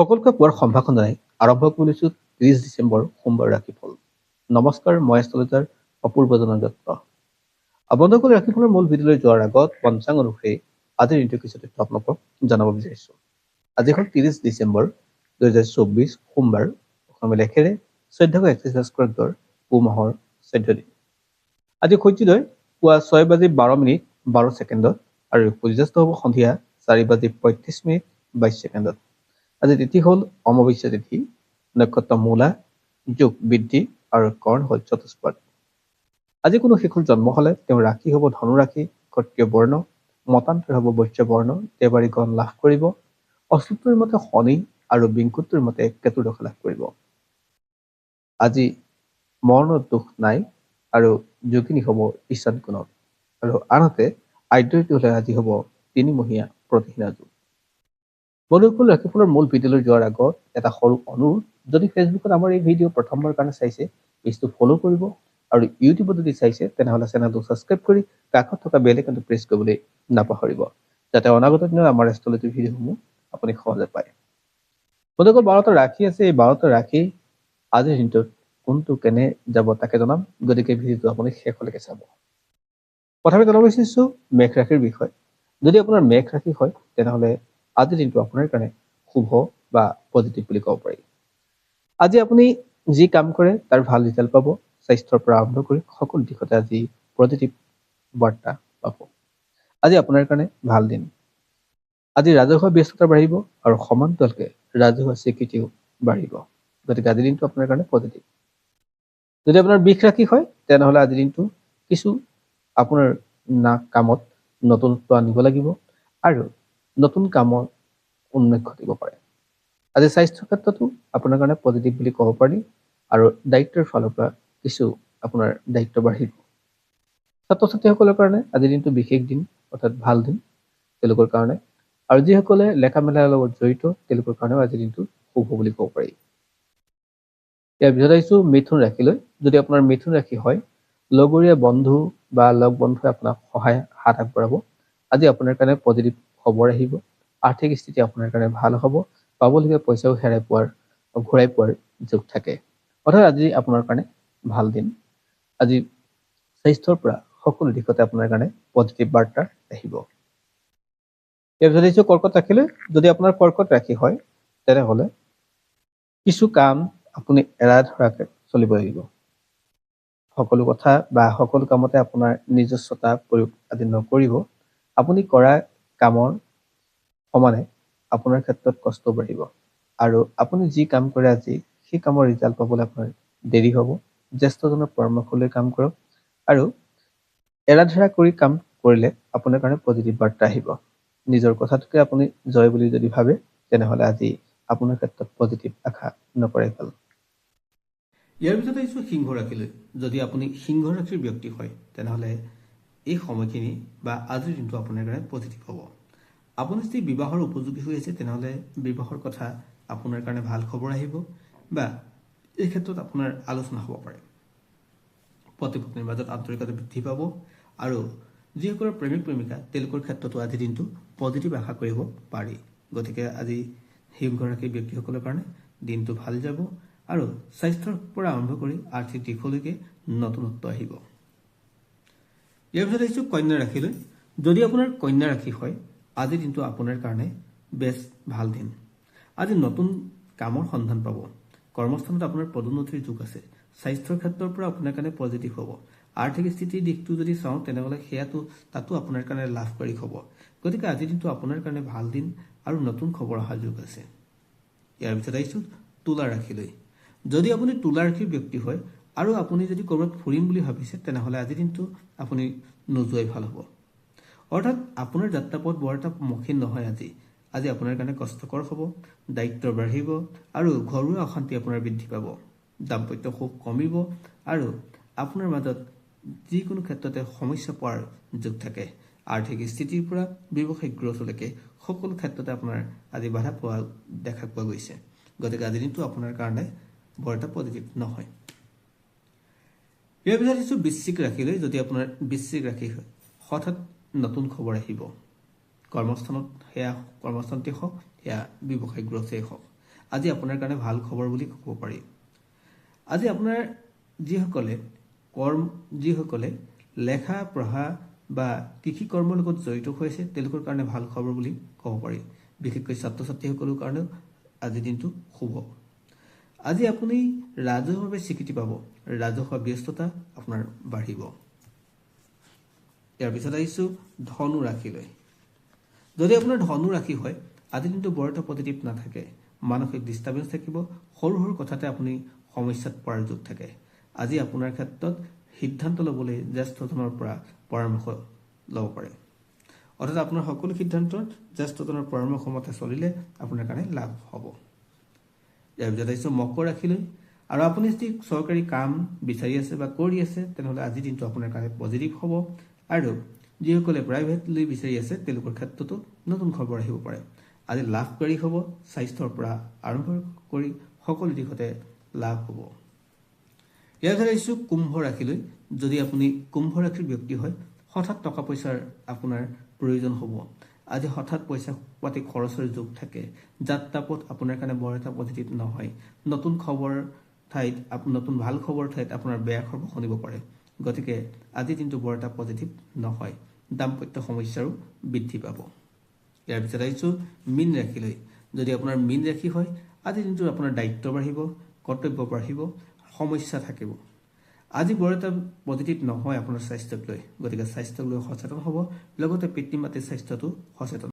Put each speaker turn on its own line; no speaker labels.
সকলোকে পুৱাৰ সম্ভাষণ জনাই আৰম্ভ কৰিছো 30 ডিচেম্বৰ সোমবাৰ ৰাশিফল। নমস্কাৰ, মই এষ্ট্ৰলজাৰ অপূৰ্বজন দত্ত। বন্ধুসকল, ৰাশিফলৰ মূল ভিডিঅ'লৈ যোৱাৰ আগত পঞ্চাংগ অনুসৰি আজিৰ দিনটো কিছু তথ্য আপোনালোকক জনাব বিচাৰিছো। আজি হ'ল 30 ডিচেম্বৰ 2024 সোমবাৰ। অসমীয়া লেখেৰে 1431 পুহ মাহৰ 14 দিন। আজি সূৰ্যোদয় পুৱা 6:12:12 আৰু সূৰ্যাস্ত হ'ব সন্ধিয়া 4:35:22। আজি তিথি হ'ল অমাৱস্যা তিথি, নক্ষত্ৰ মূলা, যোগ বৃদ্ধি আৰু কৰ্ণ হ'ল চতুষ্পদ। আজি কোনো শিশুৰ জন্ম হলে তেওঁৰ ৰাশি হ'ব ধনু ৰাশি, ক্ষত্ৰিয় বৰ্ণ, মতান্তৰ হ'ব বৈশ্য বৰ্ণ, দেৱাৰী গণ লাভ কৰিব। অষ্টুত্তৰ মতে শনি আৰু বিংকুত্তৰ মতে কেতু দশা লাভ কৰিব। আজি মৰণৰ দোষ নাই আৰু যোগিনী হ'ব ঈশান কোণত, আৰু আনহাতে আদ্যইটো হলে আজি হ'ব তিনিমহীয়া প্ৰতিহীনা যোগ। বন্ধুসকল, ৰাশিফলৰ মূল ভিডিঅ'লৈ যোৱাৰ আগত এটা সৰু অনুৰোধ, যদি ফেচবুকত আমাৰ এই ভিডিঅ' প্ৰথমবাৰ কাৰণে চাইছে পেজটো ফ'ল' কৰিব, আৰু ইউটিউবত যদি চাইছে তেনেহ'লে চেনেলটো ছাবস্ক্ৰাইব কৰি কাষত থকা বেল আইকনটো প্ৰেছ কৰিবলৈ নাপাহৰিব, যাতে অনাগত দিনত আমাৰ এষ্ট্ৰলজি ভিডিঅ'সমূহ আপুনি সহজে পায়। বন্ধুসকল, 12টা ৰাশি আছে। এই 12টা ৰাশি আজিৰ দিনটোত কোনটো কেনে যাব তাকে জনাম, গতিকে ভিডিঅ'টো আপুনি শেষলৈকে চাব। প্ৰথমে জনাব বিচাৰিছো মেঘ ৰাশিৰ বিষয়ে। যদি আপোনাৰ মেঘ ৰাশি হয় তেনেহ'লে আজিৰ দিনটো আপোনাৰ কাৰণে শুভ বা পজিটিভ বুলি ক'ব পাৰি। আজি আপুনি যি কাম কৰে তাৰ ভাল ৰিজাল্ট পাব। স্বাস্থ্যৰ পৰা আৰম্ভ কৰি সকলো দিশতে আজি পজিটিভ বাৰ্তা পাব। আজি আপোনাৰ কাৰণে ভাল দিন। আজি ৰাজহুৱা ব্যস্ততা বাঢ়িব আৰু সমান্তৰালকে ৰাজহুৱা স্বীকৃতিও বাঢ়িব, গতিকে আজিৰ দিনটো আপোনাৰ কাৰণে পজিটিভ। যদি আপোনাৰ বৃষ ৰাশি হয় তেনেহ'লে আজিৰ দিনটো কিছু আপোনাৰ কামত নতুনত্ব আনিব লাগিব আৰু নতুন কামৰ উন্মেষ ঘটিব পাৰে। আজি স্বাস্থ্যৰ ক্ষেত্ৰতো আপোনাৰ কাৰণে পজিটিভ বুলি ক'ব পাৰি, আৰু দায়িত্বৰ ফালৰ পৰা কিছু আপোনাৰ দায়িত্ব বাঢ়িব। ছাত্ৰ ছাত্ৰীসকলৰ কাৰণে আজিৰ দিনটো বিশেষ দিন, অৰ্থাৎ ভাল দিন তেওঁলোকৰ কাৰণে, আৰু যিসকলে লেখা মেলাৰ লগত জড়িত তেওঁলোকৰ কাৰণেও আজিৰ দিনটো শুভ বুলি ক'ব পাৰি। ইয়াৰ পিছত আহিছো মিথুন ৰাশিলৈ। যদি আপোনাৰ মিথুন ৰাশি হয়, লগৰীয়া বন্ধু বা লগ বন্ধুৱে আপোনাক সহায় হাত আগবঢ়াব। আজি আপোনাৰ কাৰণে পজিটিভ খবৰ আহিব। আৰ্থিক স্থিতি আপোনাৰ কাৰণে ভাল হ'ব। পাবলগীয়া পইচাও ঘূৰাই পোৱাৰ যোগ থাকে, অৰ্থাৎ আজি আপোনাৰ কাৰণে ভাল দিন। আজি স্বাস্থ্যৰ পৰা সকলো দিশতে আপোনাৰ কাৰণে পজিটিভ বাৰ্তা আহিব। ইয়াৰ পিছত আহিছো কৰ্কট ৰাশিলৈ। যদি আপোনাৰ কৰ্কট ৰাশি হয় তেনেহ'লে কিছু কাম আপুনি এৰা ধৰাকে চলিব লাগিব। সকলো কথা বা সকলো কামতে আপোনাৰ নিজস্বতা প্ৰয়োগ আজি নকৰিব। আপুনি কৰা কামৰ সমানে আপোনাৰ ক্ষেত্ৰত কষ্ট বাঢ়িব, আৰু আপুনি যি কাম কৰে আজি সেই কামৰ ৰিজাল্ট পাবলৈ আপোনাৰ দেৰি হ'ব। জ্যেষ্ঠজনৰ পৰামৰ্শ লৈ কাম কৰক, আৰু এৰাধৰা কৰি কাম কৰিলে আপোনাৰ কাৰণে পজিটিভ বাৰ্তা আহিব। নিজৰ কথাটোকে আপুনি জয় বুলি যদি ভাবে তেনেহ'লে আজি আপোনাৰ ক্ষেত্ৰত পজিটিভ আশা নকৰাই ভাল। ইয়াৰ পিছত আহিছো সিংহ ৰাশিলৈ। যদি আপুনি সিংহ ৰাশিৰ ব্যক্তি হয় তেনেহ'লে এই সময়খিনি বা আজিৰ দিনটো আপোনাৰ কাৰণে পজিটিভ হ'ব। আপুনি যদি বিবাহৰ উপযোগী হৈ আছে তেনেহ'লে বিবাহৰ কথা আপোনাৰ কাৰণে ভাল খবৰ আহিব, বা এই ক্ষেত্ৰত আপোনাৰ আলোচনা হ'ব পাৰে। পতি পত্নীৰ মাজত আন্তৰিকতা বৃদ্ধি পাব, আৰু যিসকলৰ প্ৰেমিক প্ৰেমিকা তেওঁলোকৰ ক্ষেত্ৰতো আজিৰ দিনটো পজিটিভ আশা কৰিব পাৰি। গতিকে আজি সিংহ ৰাশিৰ ব্যক্তিসকলৰ কাৰণে দিনটো ভাল যাব, আৰু স্বাস্থ্যৰ পৰা আৰম্ভ কৰি আৰ্থিক দিশলৈকে নতুনত্ব আহিব। ইয়াৰ পিছত আহিছো কন্যা ৰাশিলৈ। যদি আপোনাৰ কন্যা ৰাশি হয়, আজিৰ দিনটো আপোনাৰ কাৰণে বেছ ভাল দিন। আজি নতুন কামৰ সন্ধান পাব। কৰ্মস্থানত আপোনাৰ পদোন্নতিৰ যোগ আছে। স্বাস্থ্যৰ ক্ষেত্ৰৰ পৰা আপোনাৰ কাৰণে পজিটিভ হ'ব। আৰ্থিক স্থিতিৰ দিশটো যদি চাওঁ তেনেহ'লে তাতো আপোনাৰ কাৰণে লাভকাৰী হ'ব। গতিকে আজিৰ দিনটো আপোনাৰ কাৰণে ভাল দিন, আৰু নতুন খবৰ অহাৰ যোগ আছে। ইয়াৰ পিছত আহিছো তুলা ৰাশিলৈ। যদি আপুনি তুলা ৰাশিৰ ব্যক্তি হয় আৰু আপুনি যদি ক'ৰবাত ফুৰিম বুলি ভাবিছে তেনেহ'লে আজিৰ দিনটো আপুনি নোযোৱাই ভাল হ'ব। অৰ্থাৎ আপোনাৰ যাত্ৰাপথ বৰ এটা মসৃণ নহয়। আজি আপোনাৰ কাৰণে কষ্টকৰ হ'ব, দায়িত্ব বাঢ়িব, আৰু ঘৰুৱা অশান্তি আপোনাৰ বৃদ্ধি পাব। দাম্পত্য সুখ কমিব, আৰু আপোনাৰ মাজত যিকোনো ক্ষেত্ৰতে সমস্যা পোৱাৰ যোগ থাকে। আৰ্থিক স্থিতিৰ পৰা ব্যৱসায়িক গ্ৰথলৈকে সকলো ক্ষেত্ৰতে আপোনাৰ আজি বাধা পোৱা দেখা পোৱা গৈছে। গতিকে আজিৰ দিনটো আপোনাৰ কাৰণে বৰ এটা পজিটিভ নহয়। ইয়াৰ পিছত আহিছো বৃশ্চিক ৰাশিলৈ। যদি আপোনাৰ বৃশ্চিক ৰাশি হয়, হঠাৎ নতুন খবৰ আহিব। কৰ্মস্থানতে হওক, সেয়া ব্যৱসায়িক গ্ৰথেই হওক। আজি আপোনাৰ কাৰণে ভাল খবৰ বুলি ক'ব পাৰি। আজি আপোনাৰ যিসকলে লেখা পঢ়া বা কৃষি কৰ্মৰ লগত জড়িত হৈ আছে তেওঁলোকৰ কাৰণে ভাল খবৰ বুলি ক'ব পাৰি। বিশেষকৈ ছাত্ৰ ছাত্ৰীসকলৰ কাৰণেও আজি দিনটো শুভ। আজি আপুনি ৰাজহুৱাভাৱে স্বীকৃতি পাব, ৰাজহুৱা ব্যস্ততা আপোনাৰ বাঢ়িব। ইয়াৰ পিছত আহিছোঁ ধনু ৰাশিলৈ। যদি আপোনাৰ ধনু ৰাশি হয়, আজি দিনটো বৰ এটা পজিটিভ নাথাকে। মানসিক ডিষ্টাৰ্বেঞ্চ থাকিব, সৰু সৰু কথাতে আপুনি সমস্যাত পৰাৰ যোগ থাকে। আজি আপোনাৰ ক্ষেত্ৰত সিদ্ধান্ত ল'বলৈ জ্যেষ্ঠজনৰ পৰা পৰামৰ্শ ল'ব পাৰে। অৰ্থাৎ আপোনাৰ সকলো সিদ্ধান্তত জ্যেষ্ঠজনৰ পৰামৰ্শ মতে চলিলে আপোনাৰ কাৰণে লাভ হ'ব। ইয়াৰ পিছত আহিছোঁ মকৰ ৰাশিলৈ। আৰু আপুনি যদি চৰকাৰী কাম বিচাৰি আছে বা কৰি আছে তেনেহ'লে আজিৰ দিনটো আপোনাৰ কাৰণে পজিটিভ হ'ব। আৰু যিসকলে প্ৰাইভেটলি বিচাৰি আছে তেওঁলোকৰ ক্ষেত্ৰতো নতুন খবৰ আহিব পাৰে। আজি লাভকাৰী হ'ব, স্বাস্থ্যৰ পৰা আৰম্ভ কৰি সকলো দিশতে লাভ হ'ব। ইয়াৰ পিছত আহিছোঁ কুম্ভ ৰাশিলৈ। যদি আপুনি কুম্ভ ৰাশিৰ ব্যক্তি হয়, হঠাৎ টকা পইচাৰ আপোনাৰ প্ৰয়োজন হ'ব। আজি হঠাৎ পইচা পাতি খৰচৰ যোগ থাকে। যাত্ৰা পথ আপোনাৰ কাৰণে বৰ এটা পজিটিভ নহয়। নতুন ভাল খবৰ ঠাইত আপোনাৰ বেয়া খবৰ শুনিব পাৰে। গতিকে আজি দিনটো বৰ এটা পজিটিভ নহয়। দাম্পত্য সমস্যাৰো বৃদ্ধি পাব। ইয়াৰ পিছত আহিছোঁ মীন ৰাশিলৈ। যদি আপোনাৰ মীন ৰাশি হয়, আজি দিনটো আপোনাৰ দায়িত্ব বাঢ়িব, কৰ্তব্য বাঢ়িব, সমস্যা থাকিব। আজি বৰ এটা পজিটিভ নহয় আপোনাৰ স্বাস্থ্যক লৈ। গতিকে স্বাস্থ্যক লৈ সচেতন হ'ব, লগতে পিতৃ মাতৃৰ স্বাস্থ্যটো সচেতন